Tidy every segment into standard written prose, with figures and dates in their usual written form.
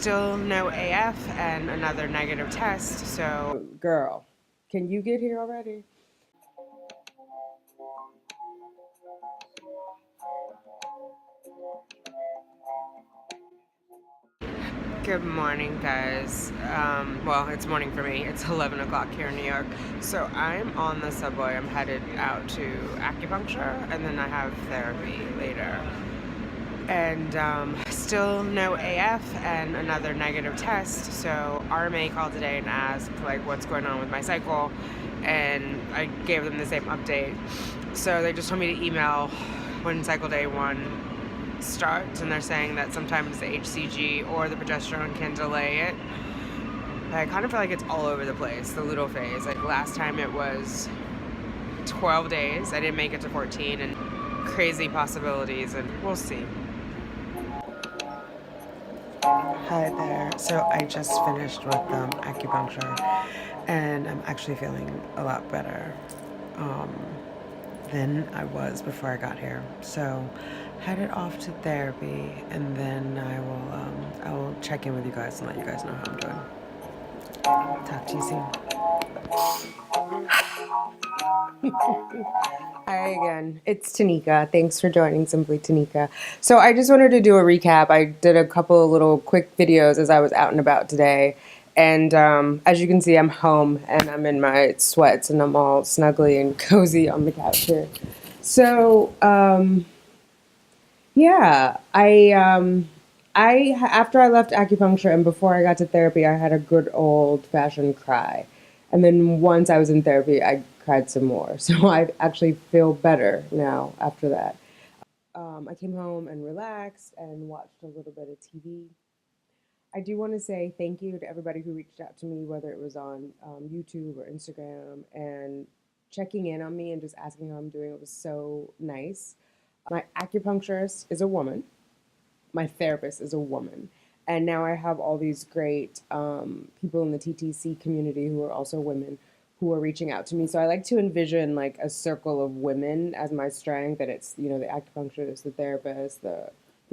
Still no AF and another negative test, so girl, can you get here already? Good morning, guys. Well, it's morning for me. It's 11 o'clock here in New York. So I'm on the subway. I'm headed out to acupuncture, and then I have therapy later. And still no AF and another negative test. So RMA called today and asked, like, what's going on with my cycle. And I gave them the same update. So they just told me to email when cycle day 1 starts, and they're saying that sometimes the HCG or the progesterone can delay it. But I kind of feel like it's all over the place, the luteal phase. Like last time it was 12 days. I didn't make it to 14, and crazy possibilities, and we'll see. Hi there. So I just finished with acupuncture, and I'm actually feeling a lot better than I was before I got here. So headed off to therapy, and then I will check in with you guys and let you guys know how I'm doing. Talk to you soon. Hi again, it's Tanika. Thanks for joining Simply Tanika. So I just wanted to do a recap. I did a couple of little quick videos as I was out and about today. And as you can see, I'm home and I'm in my sweats and I'm all snuggly and cozy on the couch here. So yeah, after I left acupuncture and before I got to therapy, I had a good old fashioned cry. And then once I was in therapy, I cried some more. So I actually feel better now after that. I came home and relaxed and watched a little bit of TV. I do want to say thank you to everybody who reached out to me, whether it was on YouTube or Instagram, and checking in on me and just asking how I'm doing. It was so nice. My acupuncturist is a woman. My therapist is a woman. And now I have all these great people in the TTC community who are also women who are reaching out to me. So I like to envision like a circle of women as my strength, that it's, you know, the acupuncturist, the therapist, the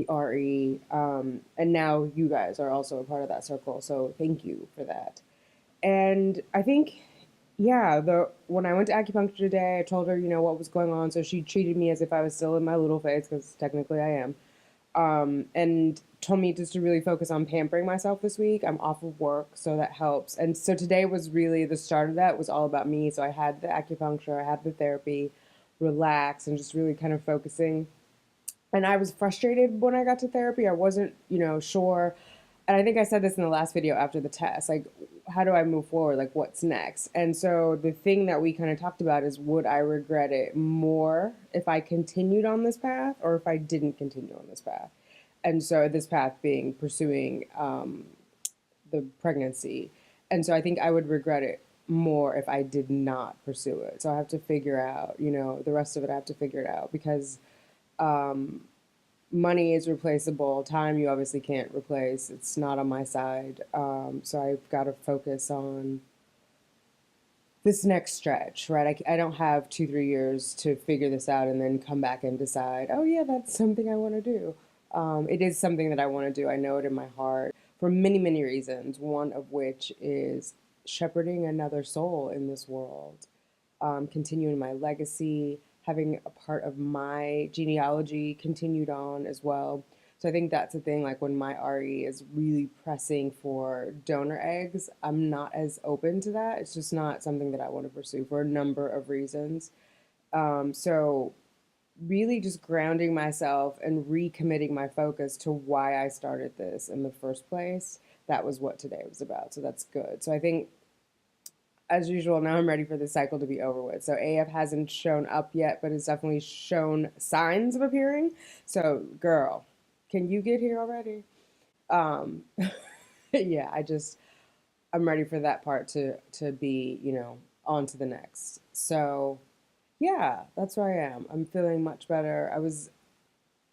RE, and now you guys are also a part of that circle. So thank you for that. And I think, yeah, the when I went to acupuncture today, I told her, you know, what was going on. So she treated me as if I was still in my little phase, because technically I am, and told me just to really focus on pampering myself this week. I'm off of work, so that helps. And so today was really the start of that. It was all about me. So I had the acupuncture, I had the therapy, relax, and just really kind of focusing. And I was frustrated when I got to therapy. I wasn't, you know, sure. And I think I said this in the last video after the test, like, how do I move forward? Like, what's next? And so the thing that we kind of talked about is, would I regret it more if I continued on this path or if I didn't continue on this path? And so this path being pursuing the pregnancy. And so I think I would regret it more if I did not pursue it. So I have to figure out, you know, the rest of it I have to figure it out, because money is replaceable. Time you obviously can't replace. It's not on my side. So I've got to focus on this next stretch, right? I don't have 2, 3 years to figure this out and then come back and decide, oh yeah, that's something I want to do. It is something that I want to do. I know it in my heart for many, many reasons. One of which is shepherding another soul in this world, continuing my legacy, having a part of my genealogy continued on as well. So I think that's the thing. Like when my RE is really pressing for donor eggs, I'm not as open to that. It's just not something that I want to pursue for a number of reasons. So really just grounding myself and recommitting my focus to why I started this in the first place. That was what today was about. So that's good. So I think, as usual, now I'm ready for this cycle to be over with. So AF hasn't shown up yet, but it's definitely shown signs of appearing. So girl, can you get here already? Um, yeah, I'm ready for that part to be, you know, on to the next. So yeah, that's where I am. I'm feeling much better. I was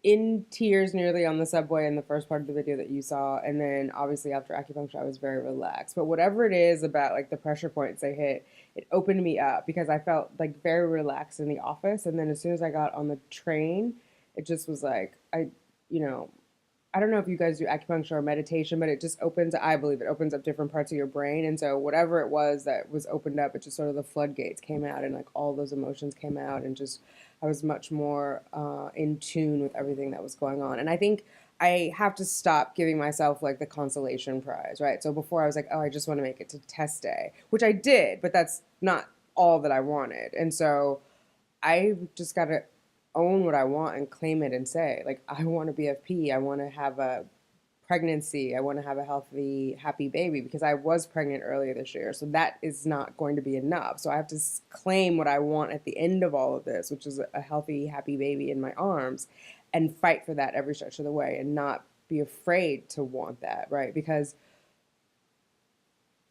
in tears nearly on the subway in the first part of the video that you saw, and then obviously after acupuncture I was very relaxed. But whatever it is about like the pressure points they hit, it opened me up because I felt like very relaxed in the office, and then as soon as I got on the train, it just was like, you know, I don't know if you guys do acupuncture or meditation, but it just opens, I believe it opens up different parts of your brain. And so whatever it was that was opened up, it just sort of the floodgates came out and like all those emotions came out and just I was much more in tune with everything that was going on. And I think I have to stop giving myself like the consolation prize, right? So before I was like, oh, I just want to make it to test day, which I did, but that's not all that I wanted. And so I just got to own what I want and claim it and say, like, I want a BFP. I want to have a pregnancy. I want to have a healthy, happy baby because I was pregnant earlier this year. So that is not going to be enough. So I have to claim what I want at the end of all of this, which is a healthy, happy baby in my arms and fight for that every stretch of the way and not be afraid to want that, right? Because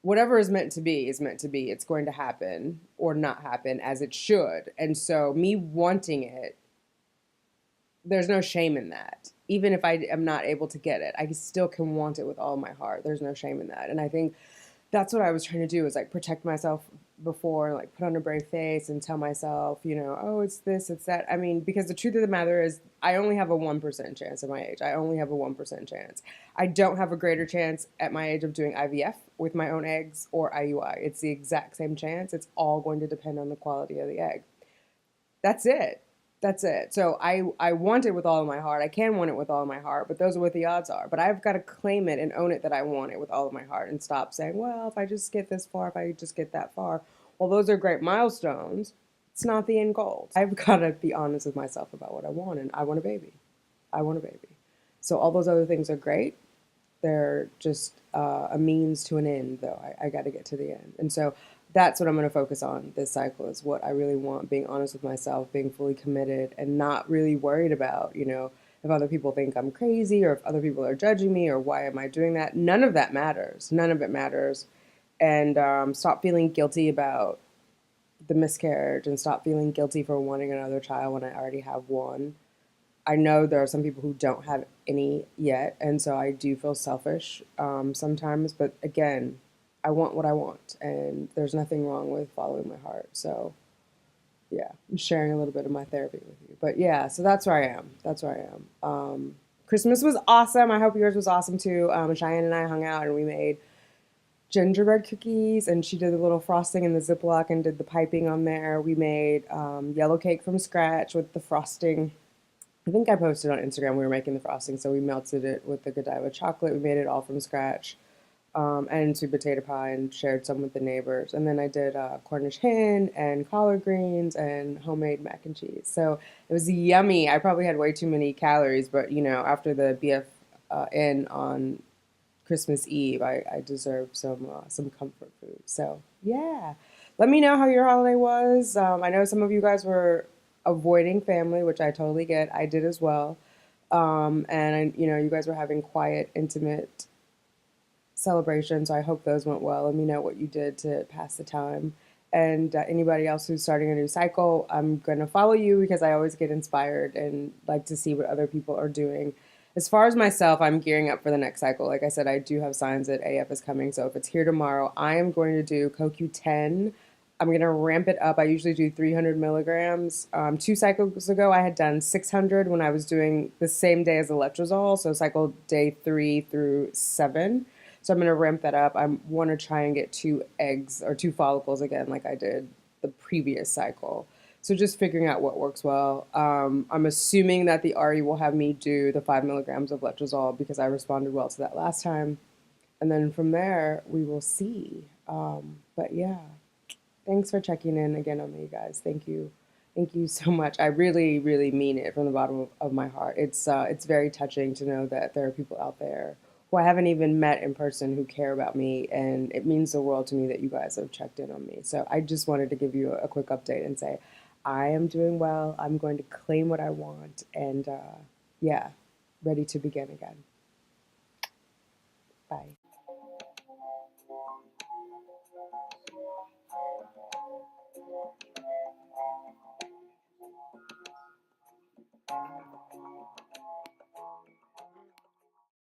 whatever is meant to be is meant to be. It's going to happen or not happen as it should. And so me wanting it, there's no shame in that. Even if I am not able to get it, I still can want it with all my heart. There's no shame in that. And I think that's what I was trying to do is like protect myself before, like put on a brave face and tell myself, you know, oh, it's this, it's that. I mean, because the truth of the matter is I only have a 1% chance at my age. I only have a 1% chance. I don't have a greater chance at my age of doing IVF with my own eggs or IUI. It's the exact same chance. It's all going to depend on the quality of the egg. That's it. That's it. So I want it with all of my heart. I can want it with all of my heart, but those are what the odds are. But I've got to claim it and own it that I want it with all of my heart and stop saying, well, if I just get this far, if I just get that far. Well, those are great milestones. It's not the end goal. I've got to be honest with myself about what I want, and I want a baby. I want a baby. So all those other things are great. They're just a means to an end, though. I got to get to the end. And so that's what I'm going to focus on this cycle is what I really want, being honest with myself, being fully committed and not really worried about, you know, if other people think I'm crazy or if other people are judging me or why am I doing that. None of that matters. None of it matters. And stop feeling guilty about the miscarriage and stop feeling guilty for wanting another child when I already have one. I know there are some people who don't have any yet, and so I do feel selfish sometimes. But again, I want what I want, and there's nothing wrong with following my heart. So, yeah, I'm sharing a little bit of my therapy with you. But yeah, so that's where I am. That's where I am. Christmas was awesome. I hope yours was awesome too. Cheyenne and I hung out, and we made gingerbread cookies, and she did a little frosting in the Ziploc and did the piping on there. We made yellow cake from scratch with the frosting. I think I posted on Instagram we were making the frosting, so we melted it with the Godiva chocolate. We made it all from scratch, and sweet potato pie, and shared some with the neighbors. And then I did Cornish hen and collard greens and homemade mac and cheese. So it was yummy. I probably had way too many calories, but you know, after the BFN on Christmas Eve, I deserved some comfort food. So yeah, let me know how your holiday was. I know some of you guys were avoiding family, which I totally get. I did as well. You know, you guys were having quiet, intimate celebrations. So I hope those went well. Let me know what you did to pass the time. And anybody else who's starting a new cycle, I'm going to follow you because I always get inspired and like to see what other people are doing. As far as myself, I'm gearing up for the next cycle. Like I said, I do have signs that AF is coming. So if it's here tomorrow, I am going to do CoQ10. I'm going to ramp it up. I usually do 300 milligrams. 2 cycles ago, I had done 600 when I was doing the same day as the letrozole. So cycle day 3 through 7. So I'm going to ramp that up. I want to try and get 2 eggs or 2 follicles again, like I did the previous cycle. So just figuring out what works well. I'm assuming that the RE will have me do the 5 milligrams of letrozole because I responded well to that last time. And then from there, we will see. But yeah, thanks for checking in again on me, guys. Thank you. Thank you so much. I really, really mean it from the bottom of my heart. It's very touching to know that there are people out there who I haven't even met in person who care about me, and it means the world to me that you guys have checked in on me. So I just wanted to give you a quick update and say, I am doing well. I'm going to claim what I want, and yeah, ready to begin again. Bye.